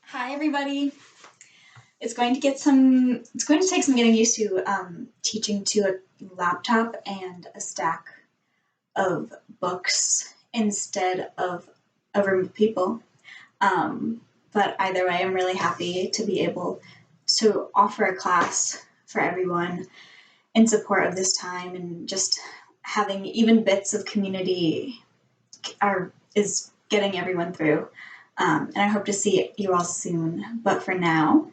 Hi everybody. It's going to take some getting used to teaching to a laptop and a stack of books instead of a room of people. But either way, I'm really happy to be able to offer a class for everyone in support of this time, and just having even bits of community is getting everyone through. And I hope to see you all soon. But for now,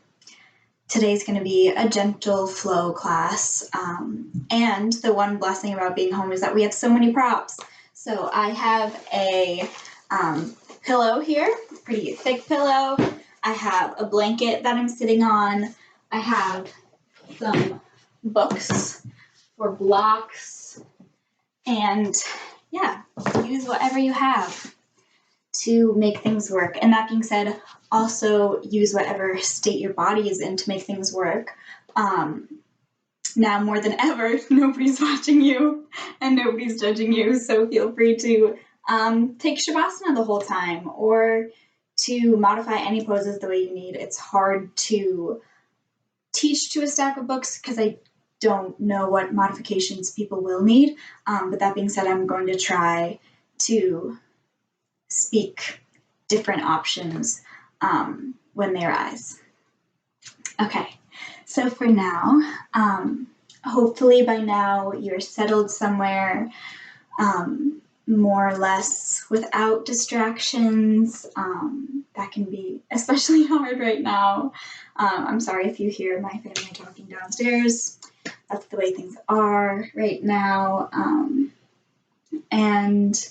today's going to be a gentle flow class. And the one blessing about being home is that we have so many props. So I have a pillow here, pretty thick pillow. I have a blanket that I'm sitting on. I have some books for blocks. And yeah, use whatever you have to make things work. And that being said, also use whatever state your body is in to make things work. Now more than ever, nobody's watching you and nobody's judging you, so feel free to take Shavasana the whole time, or to modify any poses the way you need. It's hard to teach to a stack of books because I don't know what modifications people will need, but that being said, I'm going to try to speak different options when they arise. Okay, so for now, hopefully by now you're settled somewhere, more or less without distractions. That can be especially hard right now. I'm sorry if you hear my family talking downstairs. That's the way things are right now. And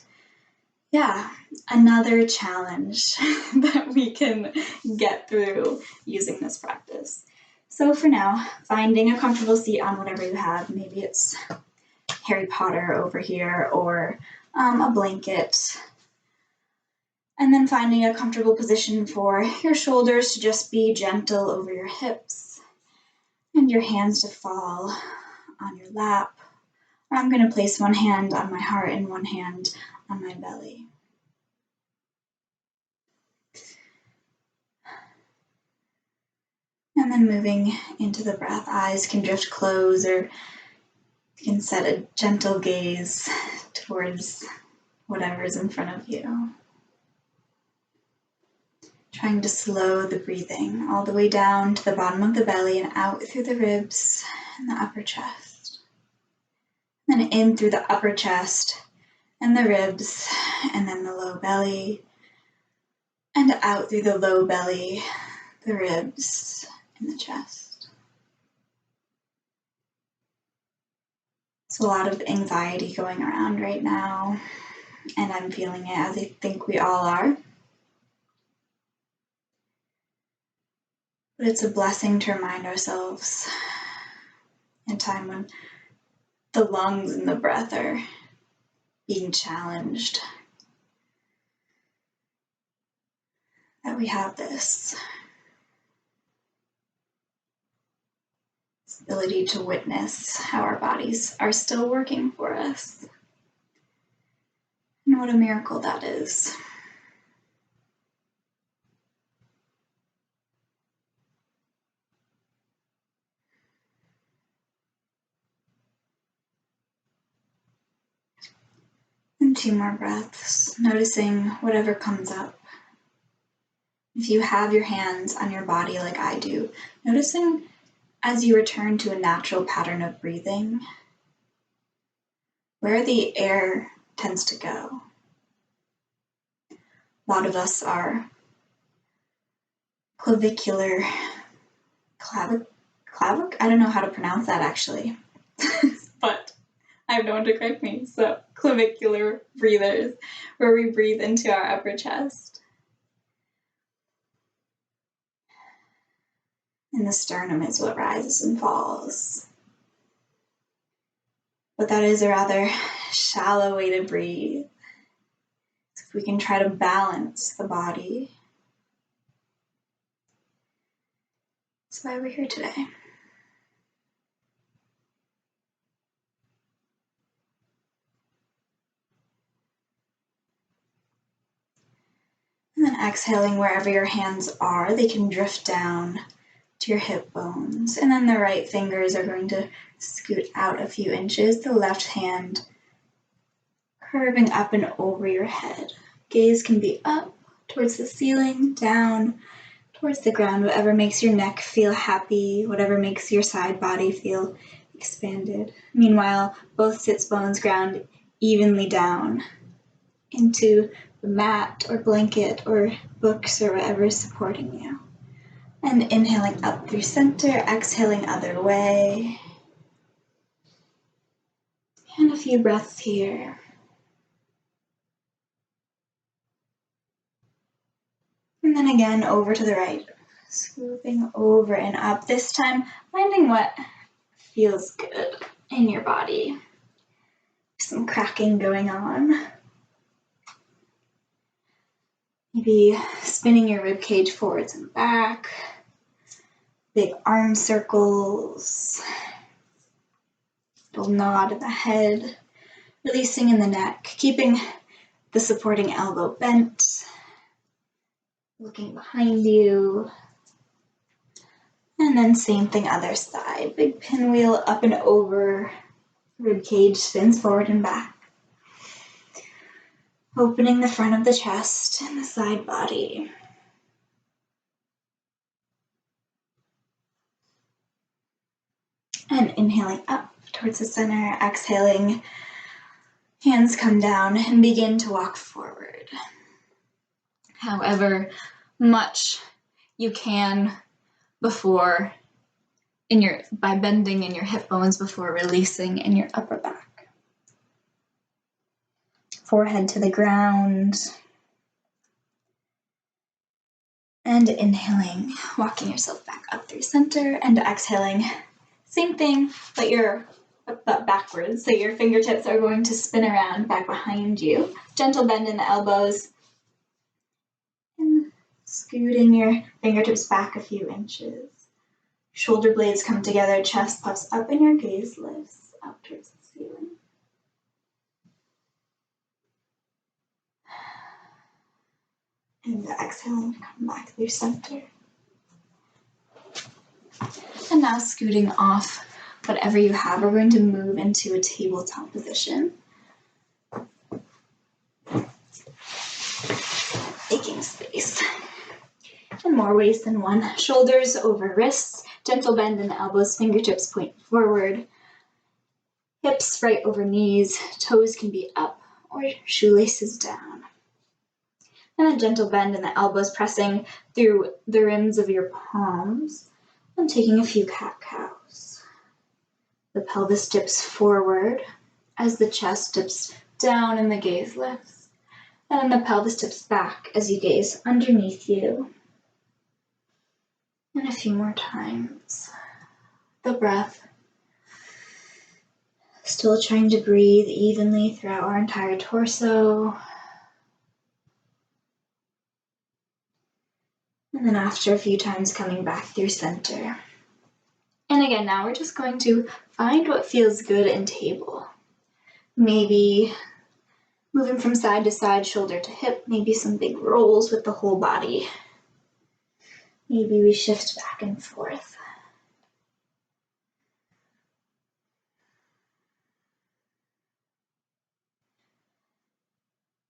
yeah, another challenge that we can get through using this practice. So for now, finding a comfortable seat on whatever you have. Maybe it's Harry Potter over here, or a blanket. And then finding a comfortable position for your shoulders to just be gentle over your hips, and your hands to fall on your lap. Or I'm going to place one hand on my heart and one hand on my belly. And then moving into the breath, eyes can drift closed, or you can set a gentle gaze towards whatever's in front of you. Trying to slow the breathing all the way down to the bottom of the belly and out through the ribs and the upper chest. Then in through the upper chest and the ribs, and then the low belly, and out through the low belly, the ribs, and the chest. It's a lot of anxiety going around right now, and I'm feeling it, as I think we all are. But it's a blessing to remind ourselves in a time when the lungs and the breath are being challenged, that we have this ability to witness how our bodies are still working for us. And what a miracle that is. And 2 more breaths, noticing whatever comes up. If you have your hands on your body like I do, noticing as you return to a natural pattern of breathing, where the air tends to go. A lot of us are clavicular, I don't know how to pronounce that actually, but I have no one to correct me. So clavicular breathers, where we breathe into our upper chest. And the sternum is what rises and falls. But that is a rather shallow way to breathe. So if we can try to balance the body. That's why we're here today. And then exhaling wherever your hands are, they can drift down to your hip bones. And then the right fingers are going to scoot out a few inches, the left hand curving up and over your head. Gaze can be up towards the ceiling, down towards the ground, whatever makes your neck feel happy, whatever makes your side body feel expanded. Meanwhile, both sits bones ground evenly down into the mat or blanket or books or whatever is supporting you. And inhaling up through center, exhaling other way. And a few breaths here. And then again, over to the right. Swooping over and up. This time, finding what feels good in your body. Some cracking going on. Maybe spinning your rib cage forwards and back. Big arm circles. Little nod in the head. Releasing in the neck. Keeping the supporting elbow bent. Looking behind you. And then same thing other side. Big pinwheel up and over. Rib cage spins forward and back. Opening the front of the chest and the side body. And inhaling up towards the center, exhaling, hands come down and begin to walk forward. However much you can before by bending in your hip bones before releasing in your upper back. Forehead to the ground. And inhaling, walking yourself back up through center, and exhaling, same thing, but backwards. So your fingertips are going to spin around back behind you. Gentle bend in the elbows. And scooting your fingertips back a few inches. Shoulder blades come together, chest puffs up, and your gaze lifts up towards the ceiling. And exhaling, come back through center. And now scooting off whatever you have, we're going to move into a tabletop position. Making space. And more ways than one. Shoulders over wrists, gentle bend in the elbows, fingertips point forward. Hips right over knees, toes can be up or shoelaces down. And a gentle bend in the elbows, pressing through the rims of your palms and taking a few cat-cows. The pelvis dips forward as the chest dips down and the gaze lifts. And the pelvis tips back as you gaze underneath you. And a few more times. The breath. Still trying to breathe evenly throughout our entire torso. And then after a few times coming back through center. And again, now we're just going to find what feels good in table. Maybe moving from side to side, shoulder to hip, maybe some big rolls with the whole body. Maybe we shift back and forth.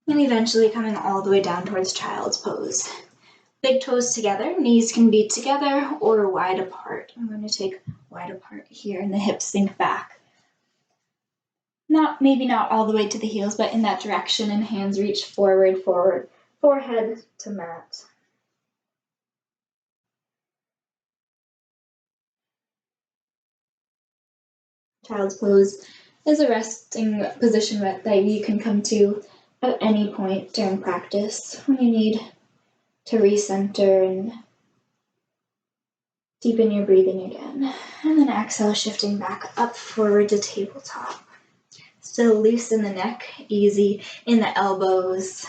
And eventually coming all the way down towards child's pose. Big toes together, knees can be together or wide apart. I'm going to take wide apart here and the hips sink back. Maybe not all the way to the heels, but in that direction, and hands reach forward, forehead to mat. Child's pose is a resting position that you can come to at any point during practice when you need to recenter and deepen your breathing again. And then exhale, shifting back up forward to tabletop. Still loose in the neck, easy in the elbows.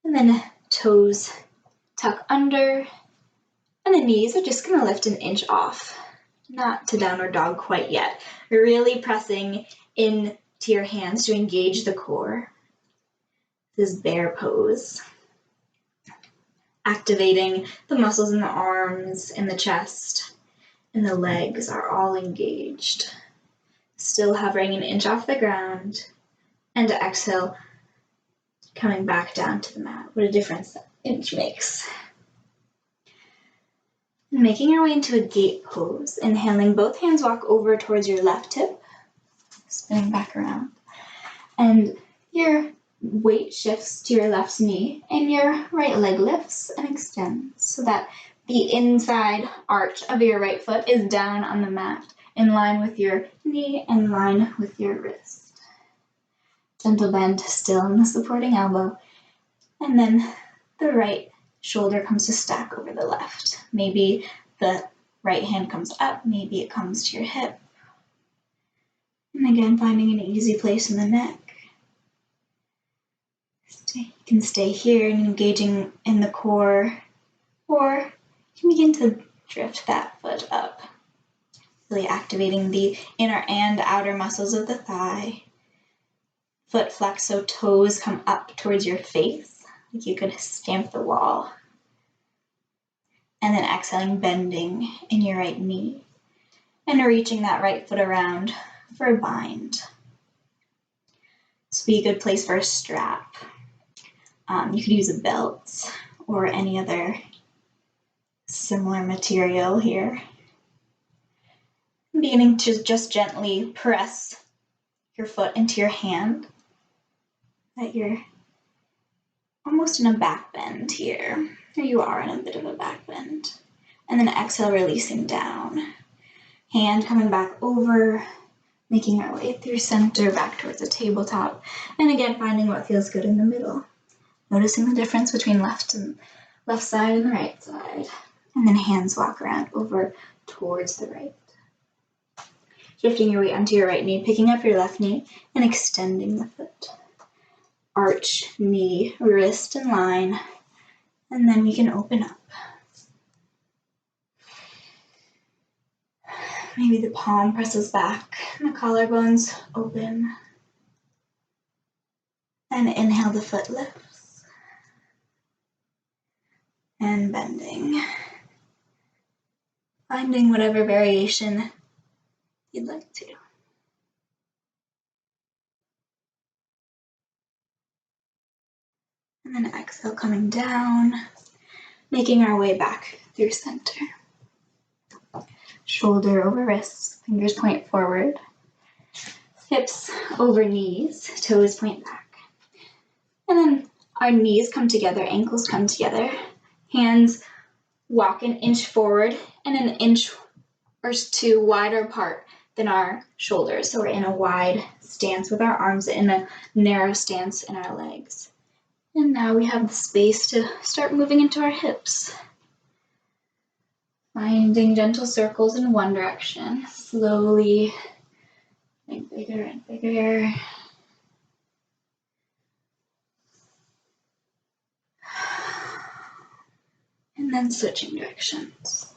And then toes tuck under. And the knees are just going to lift an inch off. Not to downward dog quite yet. Really pressing into your hands to engage the core. this bear pose. Activating the muscles in the arms, in the chest, and the legs are all engaged. Still hovering an inch off the ground, and to exhale, coming back down to the mat. What a difference that inch makes. Making your way into a gate pose. Inhaling, both hands walk over towards your left hip, spinning back around. And your weight shifts to your left knee, and your right leg lifts and extends so that the inside arch of your right foot is down on the mat, in line with your knee, in line with your wrist. Gentle bend still in the supporting elbow, and then the right shoulder comes to stack over the left. Maybe the right hand comes up, maybe it comes to your hip. And again, finding an easy place in the neck. You can stay here and engaging in the core, or you can begin to drift that foot up, really activating the inner and outer muscles of the thigh. Foot flex so toes come up towards your face, like you could stamp the wall. And then exhaling, bending in your right knee, and reaching that right foot around for a bind. This would be a good place for a strap. You could use a belt or any other similar material here. Beginning to just gently press your foot into your hand, that you're almost in a back bend here, or you are in a bit of a back bend. And then exhale, releasing down. Hand coming back over, making our way through center, back towards the tabletop. And again, finding what feels good in the middle. Noticing the difference between left side and the right side. And then hands walk around over towards the right. Shifting your weight onto your right knee, picking up your left knee, and extending the foot. Arch, knee, wrist in line, and then we can open up. Maybe the palm presses back and the collarbones open. And inhale, the foot lifts. And bending. Finding whatever variation you'd like to. And then exhale, coming down, making our way back through center. Shoulder over wrists, fingers point forward. Hips over knees, toes point back. And then our knees come together, ankles come together. Hands walk an inch forward and an inch or two wider apart than our shoulders. So we're in a wide stance with our arms, in a narrow stance in our legs. And now we have the space to start moving into our hips. Finding gentle circles in one direction, slowly getting bigger and bigger. And then switching directions.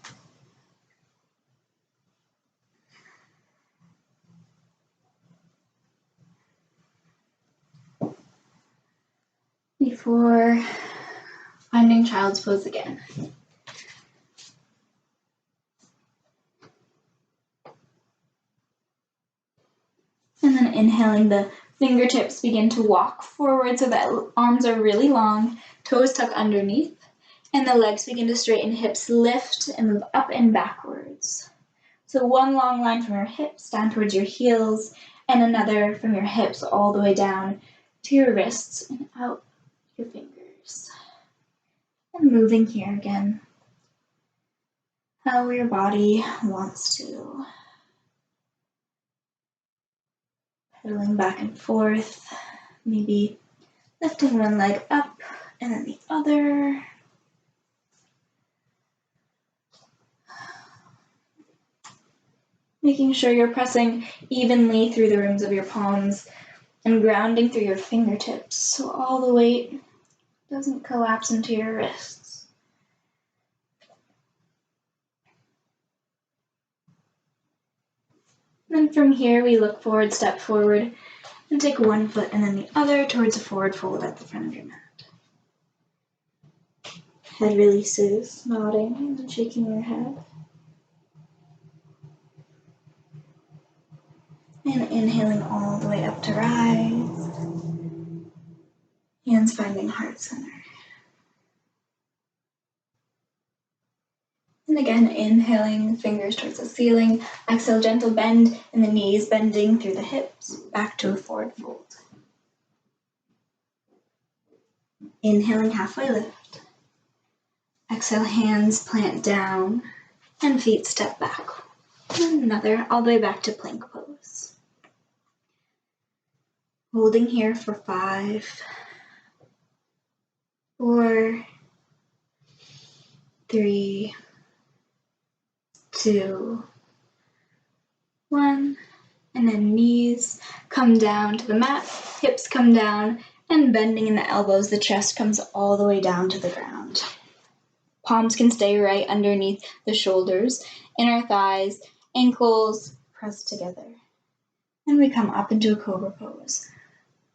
Before finding child's pose again. And then inhaling, the fingertips begin to walk forward so that arms are really long, toes tuck underneath, and the legs begin to straighten, hips lift and move up and backwards. So one long line from your hips down towards your heels, and another from your hips all the way down to your wrists and out your fingers. And moving here again, how your body wants to. Pedaling back and forth, maybe lifting one leg up and then the other. Making sure you're pressing evenly through the rims of your palms and grounding through your fingertips so all the weight doesn't collapse into your wrists. Then from here we look forward, step forward, And take one foot and then the other towards a forward fold at the front of your mat. Head releases, nodding and shaking your head. And inhaling all the way up to rise. Hands finding heart center. And again, inhaling, fingers towards the ceiling. Exhale, gentle bend in the knees, bending through the hips, back to a forward fold. Inhaling, halfway lift. Exhale, hands plant down and feet step back. And another, all the way back to plank pose. Holding here for 5, 4, 3, 2, 1, and then knees come down to the mat, hips come down, and bending in the elbows, the chest comes all the way down to the ground. Palms can stay right underneath the shoulders, inner thighs, ankles pressed together. And we come up into a cobra pose,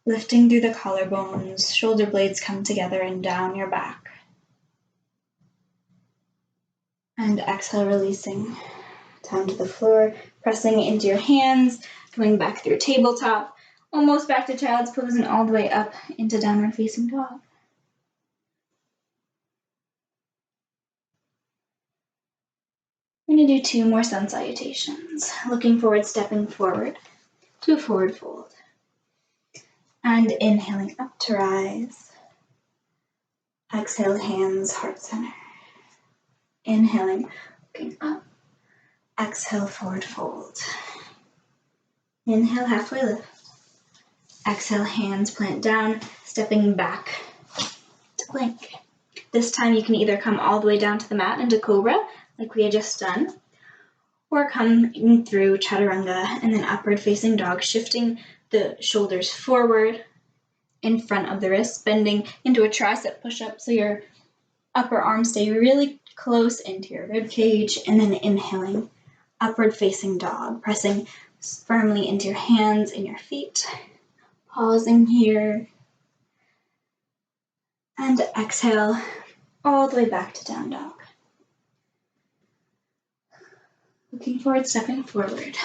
lifting through the collarbones, shoulder blades come together and down your back. And exhale, releasing down to the floor, pressing into your hands, coming back through tabletop, almost back to child's pose and all the way up into downward facing dog. We're going to do 2 more sun salutations. Looking forward, stepping forward to a forward fold. And inhaling up to rise. Exhale, hands, heart center. Inhaling, looking up. Exhale, forward fold. Inhale, halfway lift. Exhale, hands plant down, stepping back to plank. This time you can either come all the way down to the mat into cobra, like we had just done, or come in through chaturanga and then upward facing dog, shifting the shoulders forward in front of the wrists, bending into a tricep push-up so your upper arms stay really close into your rib cage, and then inhaling, upward facing dog, pressing firmly into your hands and your feet, pausing here, and exhale all the way back to down dog. Looking forward, stepping forward.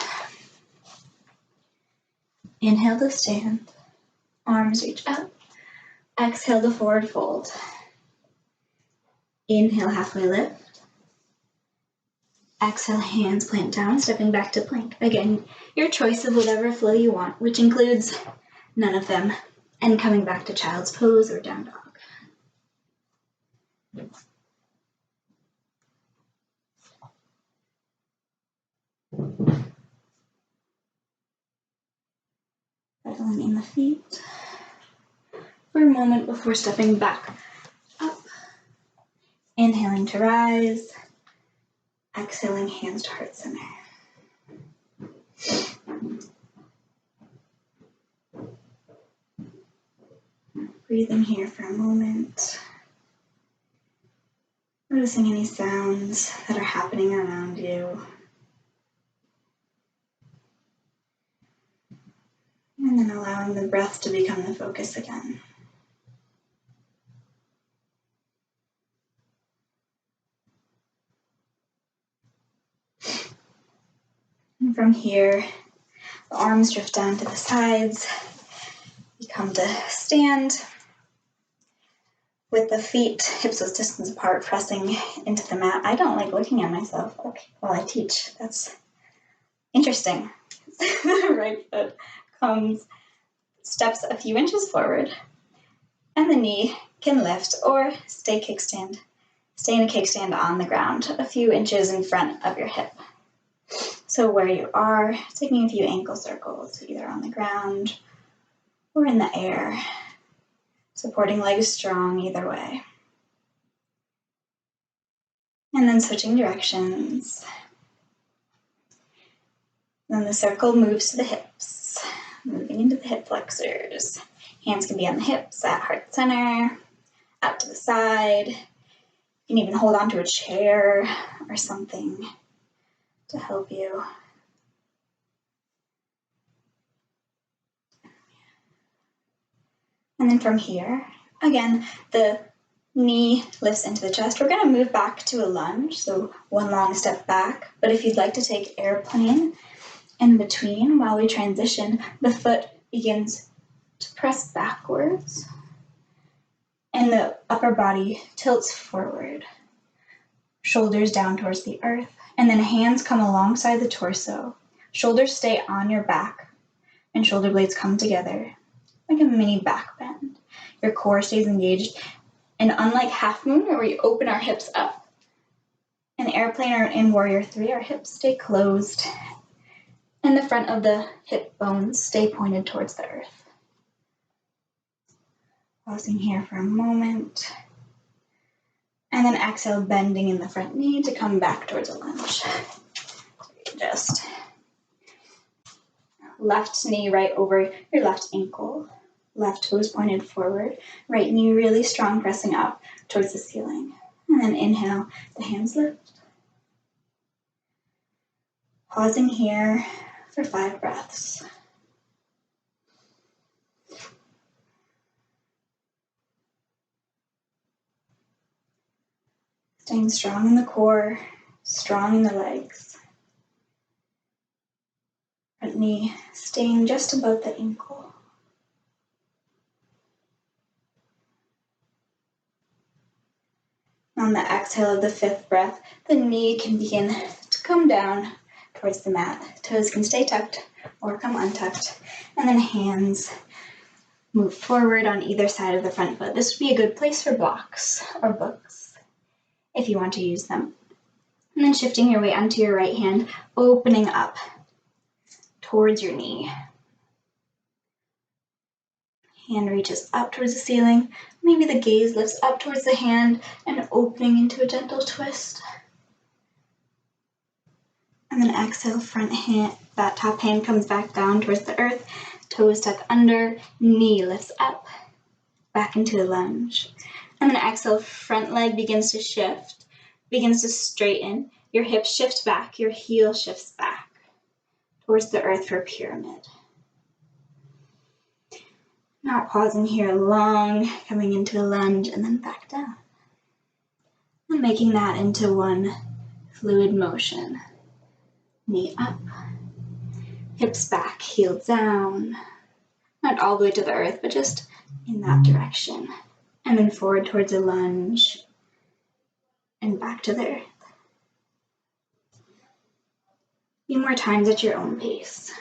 Inhale to stand, arms reach up. Exhale to forward fold. Inhale, halfway lift. Exhale, hands plant down, stepping back to plank. Again, your choice of whatever flow you want, which includes none of them, and coming back to child's pose or down dog. Settling in the feet for a moment before stepping back up. Inhaling to rise. Exhaling, hands to heart center. Breathing here for a moment. Noticing any sounds that are happening around you. And then allowing the breath to become the focus again. And from here, the arms drift down to the sides. You come to stand with the feet hips width distance apart, pressing into the mat. I don't like looking at myself while I teach. That's interesting. The right foot comes, steps a few inches forward, and the knee can lift or stay in a kickstand on the ground, a few inches in front of your hip. So where you are, taking a few ankle circles, either on the ground or in the air, supporting legs strong either way. And then switching directions. Then the circle moves to the hips, moving into the hip flexors. Hands can be on the hips at heart center, out to the side. You can even hold onto a chair or something to help you. And then from here, again, the knee lifts into the chest. We're going to move back to a lunge, so one long step back. But if you'd like to take airplane in between while we transition, the foot begins to press backwards and the upper body tilts forward, shoulders down towards the earth, and then hands come alongside the torso. Shoulders stay on your back and shoulder blades come together like a mini back bend. Your core stays engaged, and unlike half moon where we open our hips up, in airplane or in warrior 3, our hips stay closed and the front of the hip bones stay pointed towards the earth. Pausing here for a moment. And then exhale, bending in the front knee to come back towards a lunge. Just left knee right over your left ankle. Left toes pointed forward. Right knee really strong, pressing up towards the ceiling. And then inhale, the hands lift. Pausing here for 5 breaths. Staying strong in the core, strong in the legs. Front knee staying just above the ankle. On the exhale of the 5th breath, the knee can begin to come down towards the mat. Toes can stay tucked or come untucked. And then hands move forward on either side of the front foot. This would be a good place for blocks or books if you want to use them. And then shifting your weight onto your right hand, opening up towards your knee. Hand reaches up towards the ceiling. Maybe the gaze lifts up towards the hand and opening into a gentle twist. And then exhale, front hand, that top hand comes back down towards the earth. Toes tuck under, knee lifts up, back into a lunge. And then exhale, front leg begins to shift, begins to straighten. Your hips shift back, your heel shifts back towards the earth for a pyramid. Now pausing here long, coming into a lunge and then back down. And making that into one fluid motion. Knee up, hips back, heel down. Not all the way to the earth, but just in that direction. And then forward towards a lunge and back to the earth. Few more times at your own pace.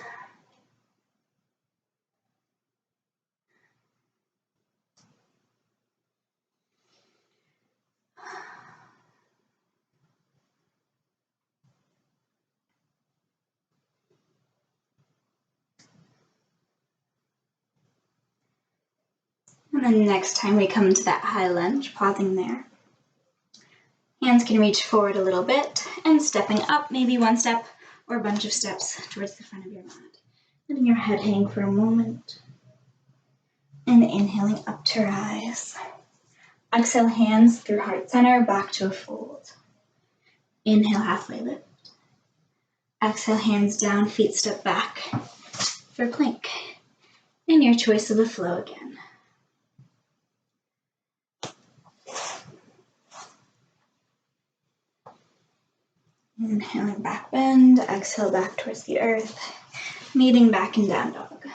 And then next time we come to that high lunge, pausing there. Hands can reach forward a little bit and stepping up, maybe one step or a bunch of steps towards the front of your mat. Letting your head hang for a moment. And inhaling up to rise. Exhale, hands through heart center, back to a fold. Inhale, halfway lift. Exhale, hands down, feet step back for plank. And your choice of the flow again. Inhaling back bend, exhale back towards the earth, meeting back in down dog.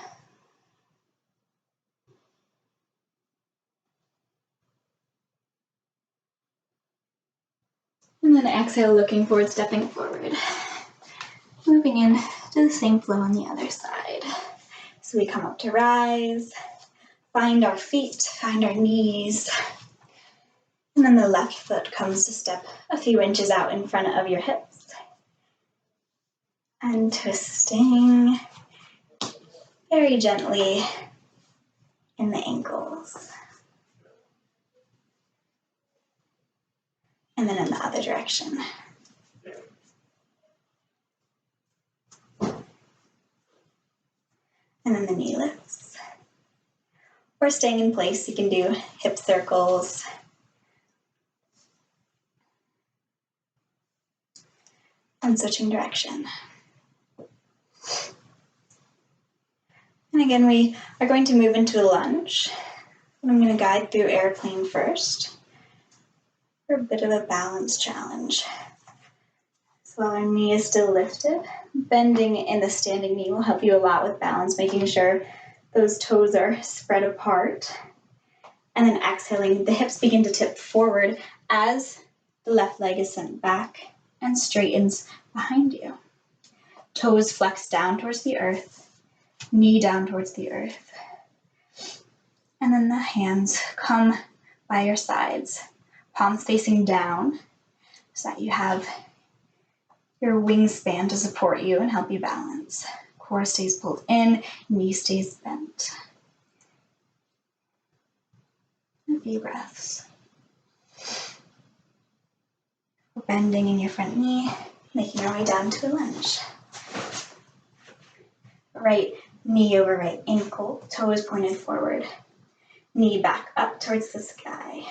And then exhale, looking forward, stepping forward. Moving in to the same flow on the other side. So we come up to rise, find our feet, find our knees. And then the left foot comes to step a few inches out in front of your hips. And twisting very gently in the ankles. And then in the other direction. And then the knee lifts. Or staying in place, you can do hip circles. And switching direction. And again, we are going to move into a lunge. I'm going to guide through airplane first for a bit of a balance challenge. So while our knee is still lifted, bending in the standing knee will help you a lot with balance, making sure those toes are spread apart. And then exhaling, the hips begin to tip forward as the left leg is sent back and straightens behind you. Toes flex down towards the earth, knee down towards the earth. And then the hands come by your sides, palms facing down so that you have your wingspan to support you and help you balance. Core stays pulled in, knee stays bent. A few breaths. Bending in your front knee, making our way down to a lunge. Right knee over right ankle, toes pointed forward. Knee back up towards the sky.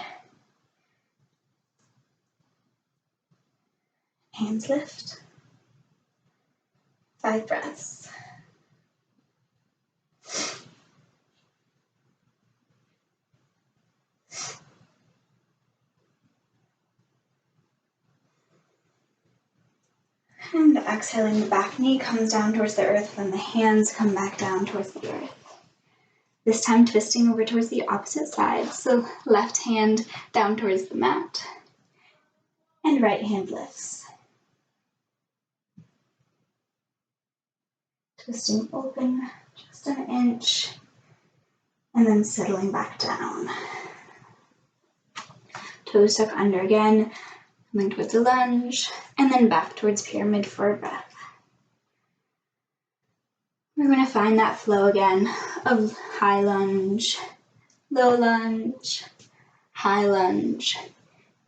Hands lift. 5 breaths. And exhaling, the back knee comes down towards the earth, and the hands come back down towards the earth. This time twisting over towards the opposite side, so left hand down towards the mat, and right hand lifts. Twisting open just an inch, and then settling back down. Toes tuck under again, coming towards a lunge, and then back towards pyramid for a breath. We're going to find that flow again of high lunge, low lunge, high lunge,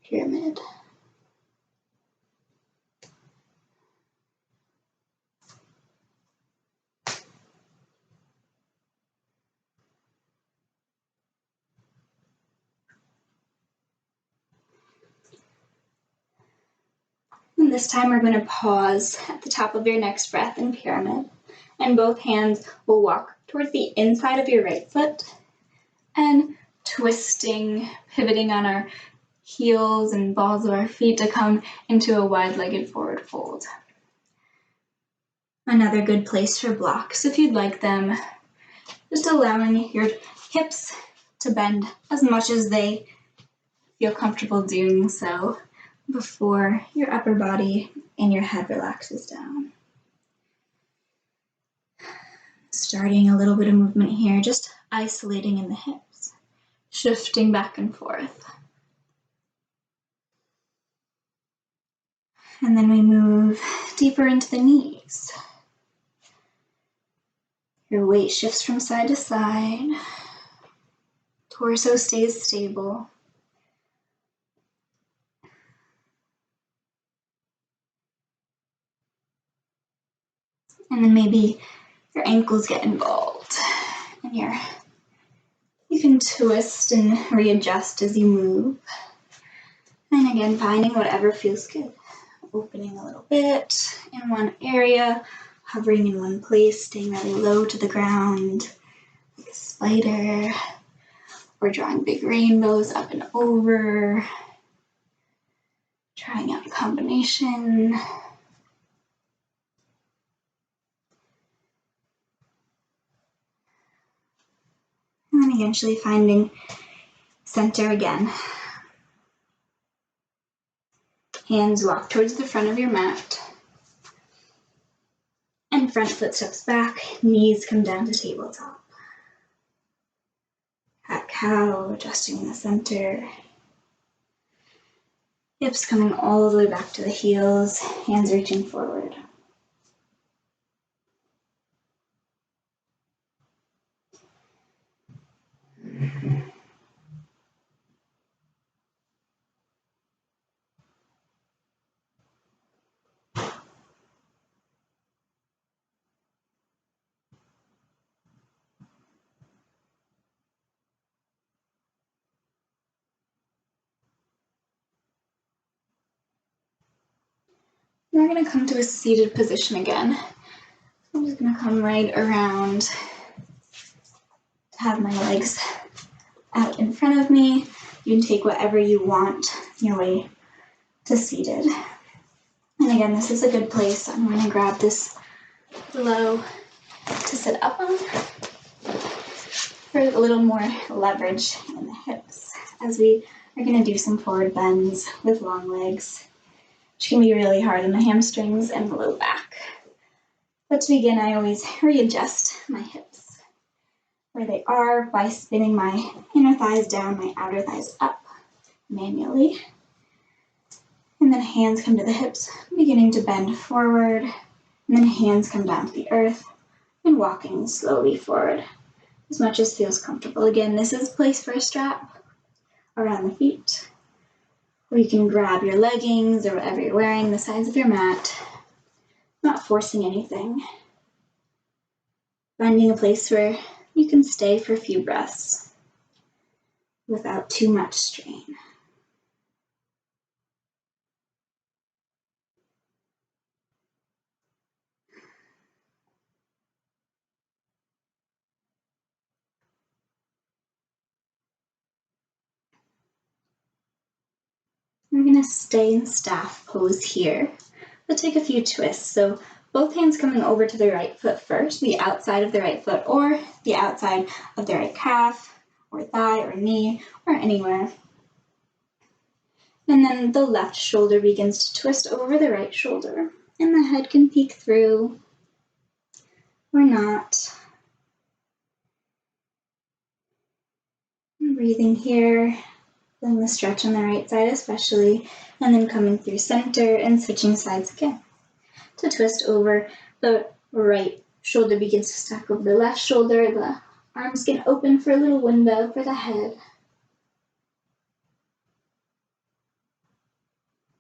pyramid. And this time we're going to pause at the top of your next breath in pyramid, and both hands will walk towards the inside of your right foot and twisting, pivoting on our heels and balls of our feet to come into a wide-legged forward fold. Another good place for blocks, if you'd like them, just allowing your hips to bend as much as they feel comfortable doing so before your upper body and your head relaxes down. Starting a little bit of movement here, just isolating in the hips, shifting back and forth. And then we move deeper into the knees. Your weight shifts from side to side. Torso stays stable. And then maybe your ankles get involved, and you can twist and readjust as you move. And again, finding whatever feels good. Opening a little bit in one area, hovering in one place, staying really low to the ground, like a spider, or drawing big rainbows up and over. Trying out a combination. And then eventually finding center again. Hands walk towards the front of your mat. And front foot steps back, knees come down to tabletop. Cat-cow, adjusting in the center. Hips coming all the way back to the heels, hands reaching forward. We're going to come to a seated position again. I'm just going to come right around to have my legs out in front of me. You can take whatever you want your way to seated. And again, this is a good place. I'm going to grab this pillow to sit up on for a little more leverage in the hips as we are going to do some forward bends with long legs, which can be really hard on the hamstrings and the low back. But to begin, I always readjust my hips where they are by spinning my inner thighs down, my outer thighs up manually. And then hands come to the hips, beginning to bend forward. And then hands come down to the earth and walking slowly forward as much as feels comfortable. Again, this is a place for a strap around the feet, or you can grab your leggings or whatever you're wearing, the sides of your mat, not forcing anything. Finding a place where you can stay for a few breaths without too much strain. We're going to stay in staff pose here, but take a few twists. So both hands coming over to the right foot first, the outside of the right foot or the outside of the right calf or thigh or knee or anywhere. And then the left shoulder begins to twist over the right shoulder and the head can peek through or not. And breathing here, feeling the stretch on the right side especially, and then coming through center and switching sides again. To twist over, the right shoulder begins to stack over the left shoulder, the arms get open for a little window for the head.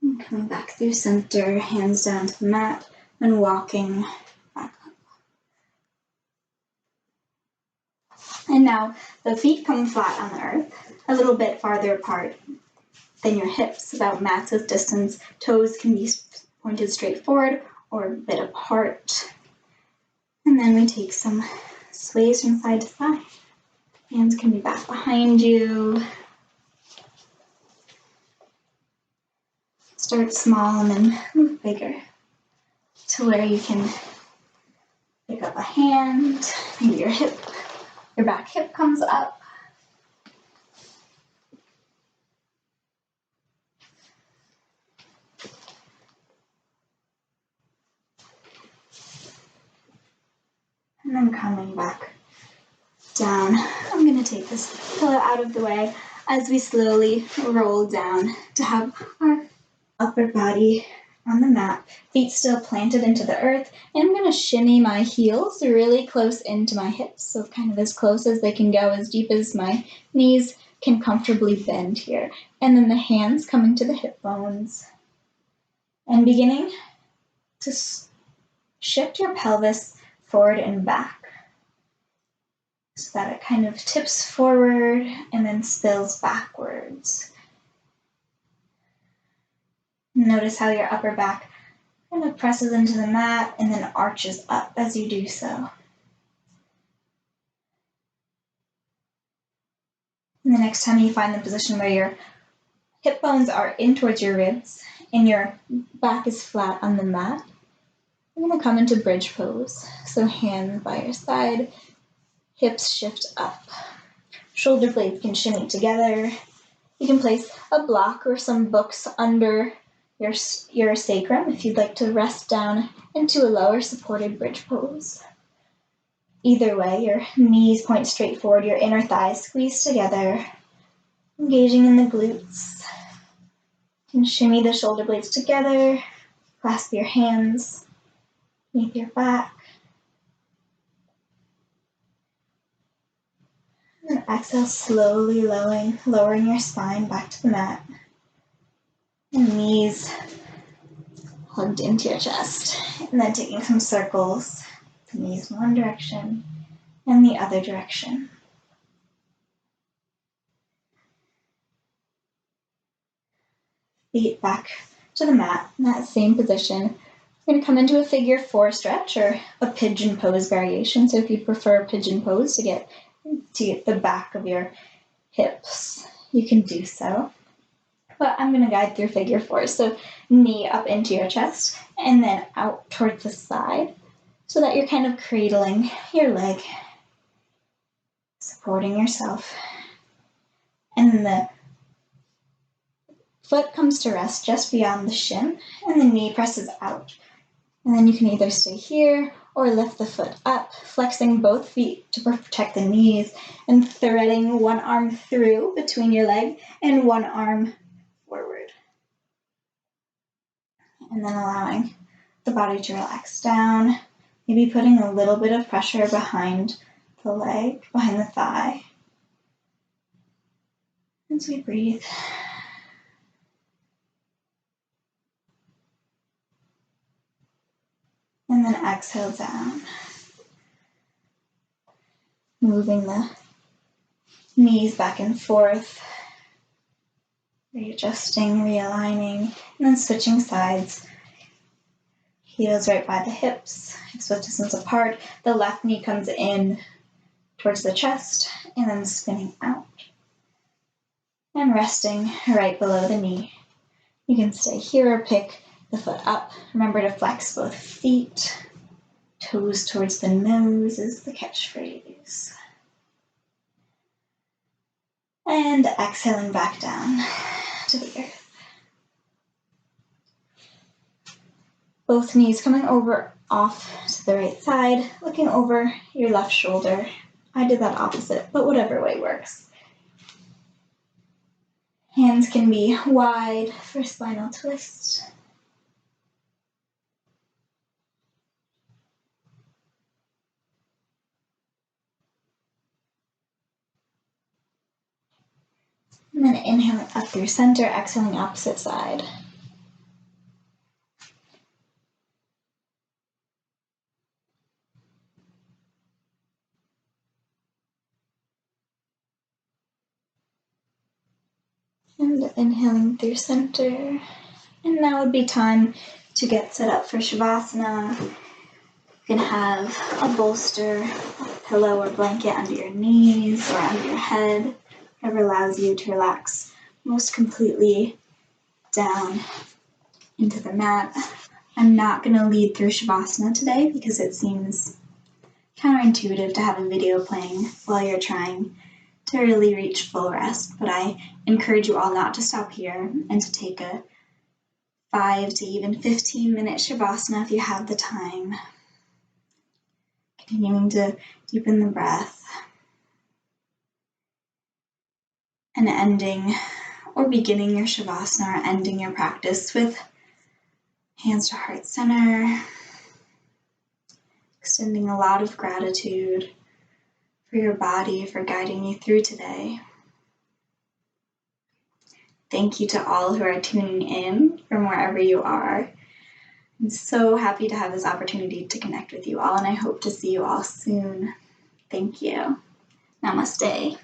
And coming back through center, hands down to the mat, and walking back up. And now the feet come flat on the earth, a little bit farther apart than your hips, about mat's width distance. Toes can be pointed straight forward or a bit apart. And then we take some sways from side to side. Hands can be back behind you. Start small and then move bigger to where you can pick up a hand, maybe your back hip comes up. And then coming back down. I'm going to take this pillow out of the way as we slowly roll down to have our upper body on the mat, feet still planted into the earth, and I'm going to shimmy my heels really close into my hips, so kind of as close as they can go, as deep as my knees can comfortably bend here. And then the hands coming to the hip bones. And beginning to shift your pelvis forward and back so that it kind of tips forward and then spills backwards. Notice how your upper back kind of presses into the mat and then arches up as you do so. And the next time you find the position where your hip bones are in towards your ribs and your back is flat on the mat, you're going to come into bridge pose. So hands by your side, hips shift up. Shoulder blades can shimmy together. You can place a block or some books under your sacrum if you'd like to rest down into a lower supported bridge pose. Either way, your knees point straight forward, your inner thighs squeeze together, engaging in the glutes. You can shimmy the shoulder blades together, clasp your hands beneath your back. And exhale, slowly lowering your spine back to the mat. And knees hugged into your chest. And then taking some circles, the knees in one direction and the other direction. Feet back to the mat in that same position. We're going to come into a figure 4 stretch or a pigeon pose variation. So if you prefer a pigeon pose to get the back of your hips, you can do so. But I'm going to guide through figure 4. So knee up into your chest and then out towards the side so that you're kind of cradling your leg, supporting yourself. And the foot comes to rest just beyond the shin and the knee presses out. And then you can either stay here or lift the foot up, flexing both feet to protect the knees and threading one arm through between your leg and one arm forward. And then allowing the body to relax down, maybe putting a little bit of pressure behind the leg, behind the thigh. As we breathe. And then exhale down. Moving the knees back and forth. Readjusting, realigning, and then switching sides. Heels right by the hips, hips width distance apart. The left knee comes in towards the chest and then spinning out. And resting right below the knee. You can stay here or pick the foot up. Remember to flex both feet. Toes towards the nose is the catchphrase. And exhaling back down to the earth. Both knees coming over off to the right side, looking over your left shoulder. I did that opposite, but whatever way works. Hands can be wide for spinal twist. And then inhaling up through center, exhaling opposite side. And inhaling through center. And now would be time to get set up for Shavasana. You can have a bolster, a pillow or blanket under your knees or under your head, whatever allows you to relax most completely down into the mat. I'm not going to lead through Shavasana today because it seems counterintuitive to have a video playing while you're trying to really reach full rest, but I encourage you all not to stop here and to take a 5 to even 15-minute Shavasana if you have the time. Continuing to deepen the breath. And ending or beginning your Shavasana or ending your practice with hands to heart center. Extending a lot of gratitude for your body for guiding you through today. Thank you to all who are tuning in from wherever you are. I'm so happy to have this opportunity to connect with you all, and I hope to see you all soon. Thank you. Namaste.